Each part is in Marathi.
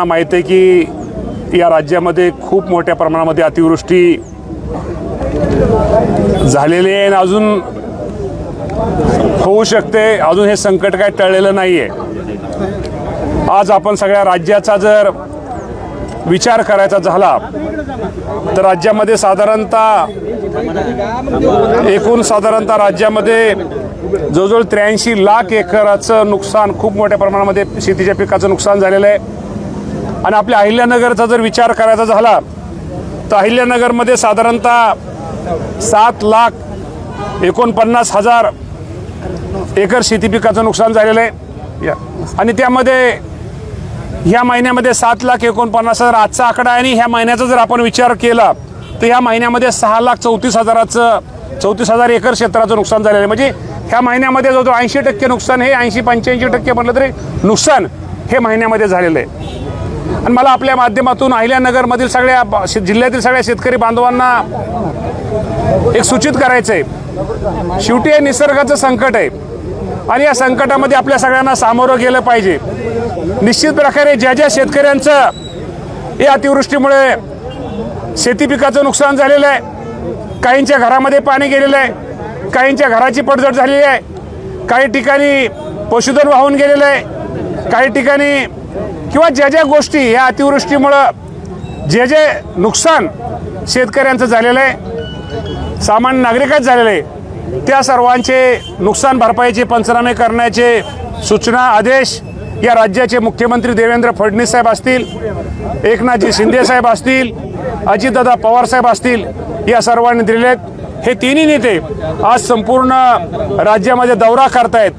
माहिती आहे की या राज्यामध्ये खूप मोठ्या प्रमाणामध्ये अतिवृष्टी झालेली आहे आणि अजून होऊ शकते। अजून हे संकट काय टळलेलं नाहीये। आज आपण सगळ्या राज्याचा जर विचार करायचा झाला तर राज्यामध्ये साधारणतः राज्यामध्ये जवळजवळ 83 लाख एकराचं नुकसान, खूप मोठ्या प्रमाणामध्ये शेतीच्या पिकाचं नुकसान झालेलं आहे। आणि आपल्या अहिल्यानगरचा जर विचार करायचा झाला तर अहिल्यानगरमध्ये साधारणतः 7,49,000 एकर शेती पिकाचं नुकसान झालेलं आहे। आणि त्यामध्ये ह्या महिन्यामध्ये 7,49,000 आजचा आकडा आहे आणि ह्या महिन्याचा जर आपण विचार केला तर ह्या महिन्यामध्ये 6,34,000 एकर क्षेत्राचं नुकसान झालेलं आहे। म्हणजे ह्या महिन्यामध्ये जवळजवळ 80% नुकसान, हे 80-85% म्हटलं तरी नुकसान हे महिन्यामध्ये झालेलं आहे। आणि मला आपल्या माध्यमातून अहिल्यानगरमधील सगळ्या जिल्ह्यातील सगळ्या शेतकरी बांधवांना एक सूचित करायचं आहे, शेवटी हे निसर्गाचं संकट आहे आणि या संकटामध्ये आपल्या सगळ्यांना सामोरं गेलं पाहिजे। निश्चित प्रकारे ज्या शेतकऱ्यांचं या अतिवृष्टीमुळे शेती पिकाचं नुकसान झालेलं आहे, काहींच्या घरामध्ये पाणी गेलेलं आहे, काहींच्या घराची पडझड झालेली आहे, काही ठिकाणी पशुधन वाहून गेलेलं आहे, काही ठिकाणी किंवा ज्या गोष्टी या अतिवृष्टीमुळं जे नुकसान शेतकऱ्यांचं झालेलं आहे, सामान्य नागरिकांचं झालेलं आहे, त्या सर्वांचे नुकसान भरपाईचे पंचनामे करण्याचे सूचना आदेश या राज्याचे मुख्यमंत्री देवेंद्र फडणवीस साहेब असतील, एकनाथजी शिंदे साहेब असतील, अजितदादा पवार साहेब असतील, या सर्वांनी दिलेले आहेत। हे तिन्ही नेते आज संपूर्ण राज्यामध्ये दौरा करतायत।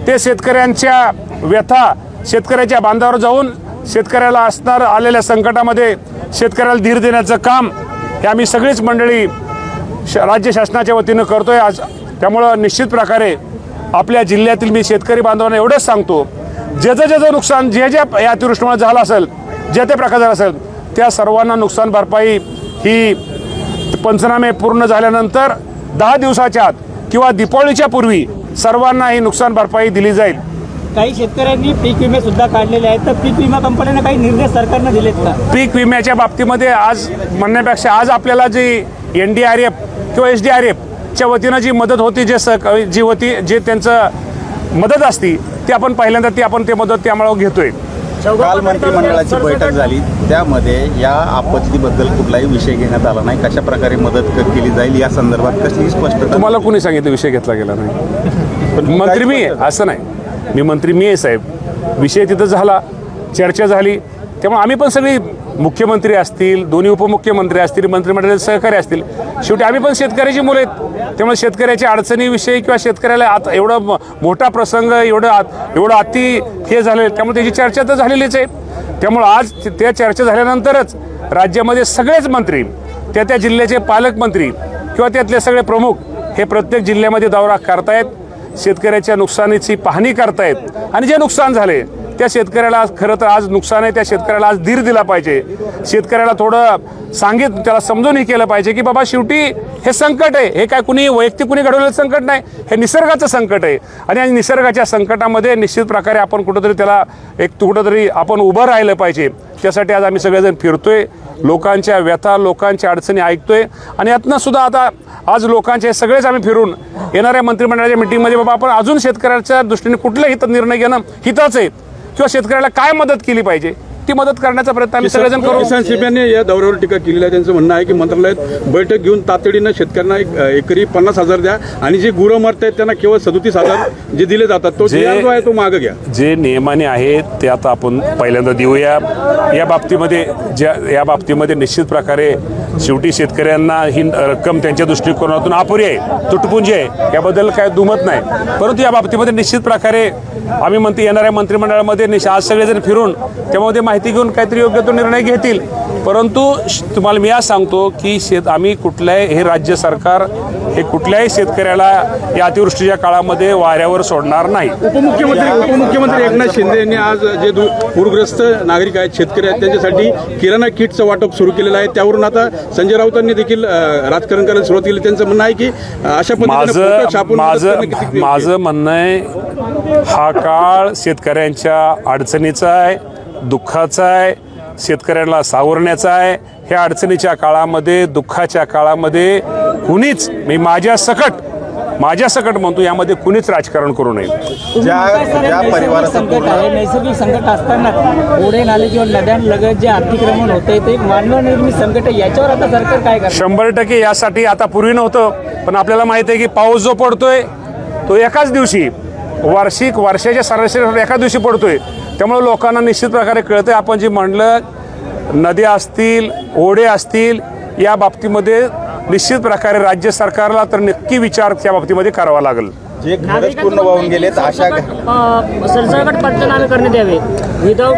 ते शेतकऱ्यांच्या व्यथा, शेतकऱ्याच्या बांधावर जाऊन शेतकऱ्याला आलेल्या संकटामध्ये शेतकऱ्याला धीर देण्याचं काम हे आम्ही सगळीच मंडळी राज्य शासनाच्या वतीनं करतोय आज। त्यामुळं निश्चित प्रकारे आपल्या जिल्ह्यातील मी शेतकरी बांधवांना एवढंच सांगतो, ज्याचं नुकसान जे या अतिवृष्टीमुळे झालं असेल, जे ते प्रकार झाला असेल, त्या सर्वांना नुकसान भरपाई ही पंचनामे पूर्ण झाल्यानंतर 10 दिवसाच्या आत किंवा दिवाळीच्या पूर्वी सर्वांना ही नुकसान भरपाई दिली जाईल। काही शेतकऱ्यांनी पीक विमे सुद्धा काढलेले आहेत, तर पीक विमा कंपन्यांना काही निर्देश सरकारने दिलेत का? पीक विम्याच्या बाबतीमध्ये आज म्हणण्यापेक्षा आज आपल्याला जी NDRF किंवा SDRFच्या वतीनं जी मदत होती, जे त्यांचं मदत असती ती आपण पहिल्यांदा ते मदत त्यामुळे घेतोय। काल मंत्रिमंडळाची बैठक झाली, त्यामध्ये या आपत्तीबद्दल कुठलाही विषय घेण्यात आला नाही। कशा प्रकारे मदत केली जाईल या संदर्भात कसली स्पष्टता? तुम्हाला कोणी सांगितलं विषय घेतला गेला नाही? मंत्री मी आहे असं नाही, मी मंत्री मी आहे साहेब। विषय तिथं झाला, चर्चा झाली, त्यामुळे आम्ही पण सगळी मुख्यमंत्री असतील, दोन्ही उपमुख्यमंत्री असतील, मंत्रिमंडळाचे सहकारी असतील, शेवटी आम्ही पण शेतकऱ्याची मुलं आहेत। त्यामुळे शेतकऱ्याच्या अडचणीविषयी किंवा शेतकऱ्याला आता एवढा मोठा प्रसंग, एवढं अति हे झालं, त्यामुळे त्याची चर्चा तर झालेलीच आहे। त्यामुळे आज त्या चर्चा झाल्यानंतरच राज्यामध्ये सगळेच मंत्री, त्या जिल्ह्याचे पालकमंत्री किंवा त्यातले सगळे प्रमुख हे प्रत्येक जिल्ह्यामध्ये दौरा करतायत, शेतकऱ्याच्या नुकसानीची पाहणी करतायत आणि जे नुकसान झाले त्या शेतकऱ्याला खरं तर आज नुकसान आहे, त्या शेतकऱ्याला आज धीर दिला पाहिजे। शेतकऱ्याला थोडं त्याला समजूनही केलं पाहिजे की बाबा शेवटी हे संकट आहे, हे काय वैयक्तिक कुणी घडवलेलं संकट नाही, हे निसर्गाचं संकट आहे। आणि या निसर्गाच्या संकटामध्ये निश्चित प्रकारे आपण कुठंतरी आपण उभं राहिलं पाहिजे। त्यासाठी आज आम्ही सगळेजण फिरतोय, लोकांच्या व्यथा, लोकांच्या अडचणी ऐकतोय आणि यातनं सुद्धा आता आज लोकांचे सगळेच आम्ही फिरून येणाऱ्या मंत्रिमंडळाच्या मीटिंगमध्ये बाबा आपण अजून शेतकऱ्याच्या दृष्टीने कुठलाही निर्णय घेणं हिताचं आहे किंवा शेतकऱ्याला काय मदत केली पाहिजे ती मदत करण्याचा प्रयत्न आम्ही सगळेजण करू। किसान शिबिराने या दौऱ्यावर टीका केलेली आहे। त्यांचं म्हणणं आहे की मंत्रालयात बैठक घेऊन तातडीनं शेतकऱ्यांना एकरी 50,000 द्या आणि जे गुरं मरत आहेत त्यांना केवळ 37,000 जे दिले जातात तो जो आहे तो मागे घ्या। जे नियमाने आहेत ते आता आपण पहिल्यांदा देऊया। या बाबतीमध्ये निश्चित प्रकारे शेवटी शेतकऱ्यांना ही रक्कम त्यांच्या दृष्टिकोनातून अपुरी आहे, तुटपुंजी आहे, याबद्दल काय दुमत नाही। परंतु या बाबतीमध्ये निश्चित प्रकारे आम्ही येणाऱ्या मंत्रिमंडळामध्ये आज सगळेजण फिरून त्यामध्ये माहिती घेऊन काहीतरी योग्य तो निर्णय घेतील। परंतु तुम्हाला मी आज सांगतो की आम्ही हे राज्य सरकार हे कुठल्याही शेतकऱ्याला या अतिवृष्टीच्या काळामध्ये वाऱ्यावर सोडणार नाही। उपमुख्यमंत्री एकनाथ शिंदे यांनी आज जे पूरग्रस्त नागरिक आहेत, शेतकरी आहेत, त्यांच्यासाठी किराणा किटचं वाटप सुरू केलेलं आहे। त्यावरून आता संजय राऊतांनी देखील राजकारण करायला सुरुवात केली। त्यांचं म्हणणं आहे की अशा पद्धतीने माझं म्हणणं आहे हा काळ शेतकऱ्यांच्या अडचणीचा आहे, दुःखाचा आहे शेतकऱ्यांना सावरण्याचा आहे. ह्या अडचणीच्या काळामध्ये, दुःखाच्या काळामध्ये कुणीच, मी माझ्या सकट म्हणतो, यामध्ये कुणीच राजकारण करू नये. ज्या परिवाराचं संकट आहे, नैसर्गिक संकट असताना ओढे नाले किंवा नद्यांलगत जे अतिक्रमण होतंय ते मानव निर्मित संकट आहे, याच्यावर आता सरकार काय करतं? 100% यासाठी आता पूर्वी नव्हतं, पण आपल्याला माहिती आहे की पाऊस जो पडतोय तो एकाच दिवशी, वर्षाच्या सरासरी एका दिवशी पडतोय. त्यामुळे लोकांना निश्चित प्रकारे कळतंय. आपण जे म्हणलं, नद्या असतील, ओढे असतील, या बाबतीमध्ये निश्चित प्रकारे राज्य सरकारला तर नक्की विचार त्या बाबतीमध्ये करावा लागेल. जे घरच पूर्ण वाहून गेलेत अशा सरसकट पंचनामे करण्यात यावे विदाऊट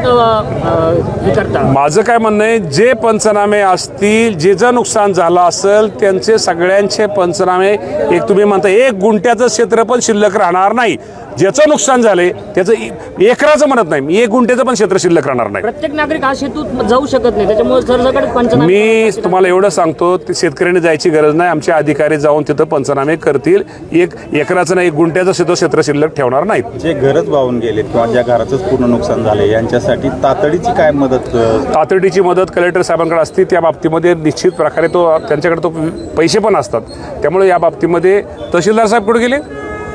हे करता. माझं काय म्हणणं आहे, जे पंचनामे असतील, जे नुकसान झालं असेल त्यांचे सगळ्यांचे पंचनामे, एक तुम्ही म्हणता 1 गुंठ्याचं क्षेत्र पण शिल्लक राहणार नाही. ज्याचं नुकसान झालंय त्याचं एकराचं म्हणत नाही मी, 1 गुंठ्याचं पण क्षेत्र शिल्लक राहणार नाही. प्रत्येक नागरिक हा शेतूत जाऊ शकत नाही, त्याच्यामुळे सरसकट पंचनामे. मी तुम्हाला एवढं सांगतो, ते शेतकऱ्यांनी जायची गरज नाही. आमचे अधिकारी जाऊन तिथं पंचनामे करतील. 1 एकराचं नाही, 1 गुंठ्याचं क्षेत्र शिल्लक ठेवणार नाहीत. जे घरच वाहून गेलेत किंवा ज्या घराचंच पूर्ण नुकसान झाले यांच्यासाठी तातडीची काय मदत? तातडीची मदत कलेक्टर साहेबांकडे असते. त्या बाबतीमध्ये निश्चित प्रकारे त्यांच्याकडे पैसे पण असतात. त्यामुळे या बाबतीमध्ये तहसीलदार साहेब कुठे गेले?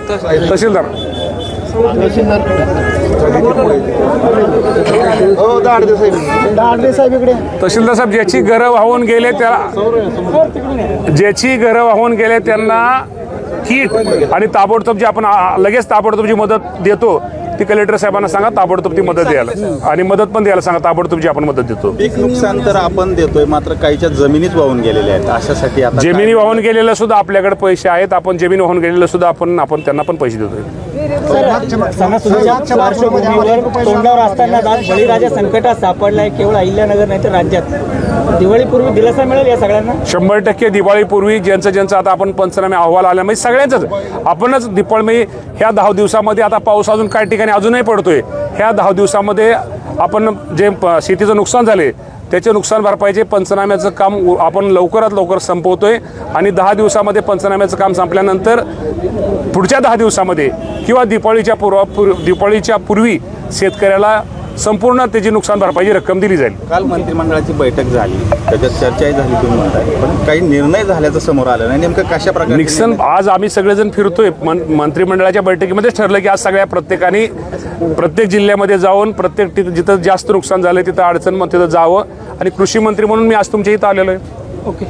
तहसीलदार तहसीलदार साहेब, ज्याची घरं वाहून गेले त्यांना किट आणि ताबडतोब जी आपण लगेच ताबडतोब जी मदत देतो ती कलेक्टर साहेबांना सांगा, ताबडतोब ती मदत द्यायला, आणि मदत पण द्यायला सांगा, ताबडतोब जी आपण मदत देतो. पीक नुकसान तर आपण देतोय, मात्र काहीच्या जमिनीच वाहून गेलेल्या आहेत. अशासाठी आता जमिनी वाहून गेलेल्या सुद्धा आपल्याकडे पैसे आहेत. आपण जमीन वाहून गेलेल्या सुद्धा आपण त्यांना पण पैसे देतोय. सणासुदीच्या पार्श्वभूमीवर तोंडावर असताना आज बळीराजा संकटात सापडलाय, केवळ अहिल्यानगर नाही तर राज्यात. दिवाळीपूर्वी दिलासा मिळेल या सगळ्यांना? 100% दिवाळीपूर्वी ज्यांचं आता आपण पंचनामे अहवाल आला म्हणजे सगळ्यांचंच, आपणच दिवाळी ह्या 10 दिवसामध्ये, आता पाऊस अजून काही ठिकाणी अजूनही पडतोय, ह्या 10 दिवसामध्ये आपण जे शेतीचं नुकसान झाले त्याचे नुकसान भरपाईचे पंचनाम्याचं काम आपण लवकरात लवकर संपवतोय. आणि 10 दिवसामध्ये पंचनाम्याचं काम संपल्यानंतर पुढच्या 10 दिवसामध्ये किंवा दिवाळीच्या पूर्वी शेतकऱ्याला संपूर्ण त्याची नुकसान भरपाईची रक्कम दिली जाईल. काल मंत्रिमंडळाची बैठक झाली, त्याच्यात चर्चाही झाली तुम्ही म्हणताय, पण काही निर्णय झाल्याचं समोर आलं नाही. नेमकं कशा प्रकारे निक्सन आज आम्ही सगळेजण फिरतोय. मंत्रिमंडळाच्या बैठकीमध्येच ठरलं की आज सगळ्या प्रत्येकाने प्रत्येक जिल्ह्यामध्ये जाऊन प्रत्येक जिथं जास्त नुकसान झालं तिथं अडचण तिथं जावं. आणि कृषी मंत्री म्हणून मी आज तुमच्या इथं आलेलो आहे. ओके.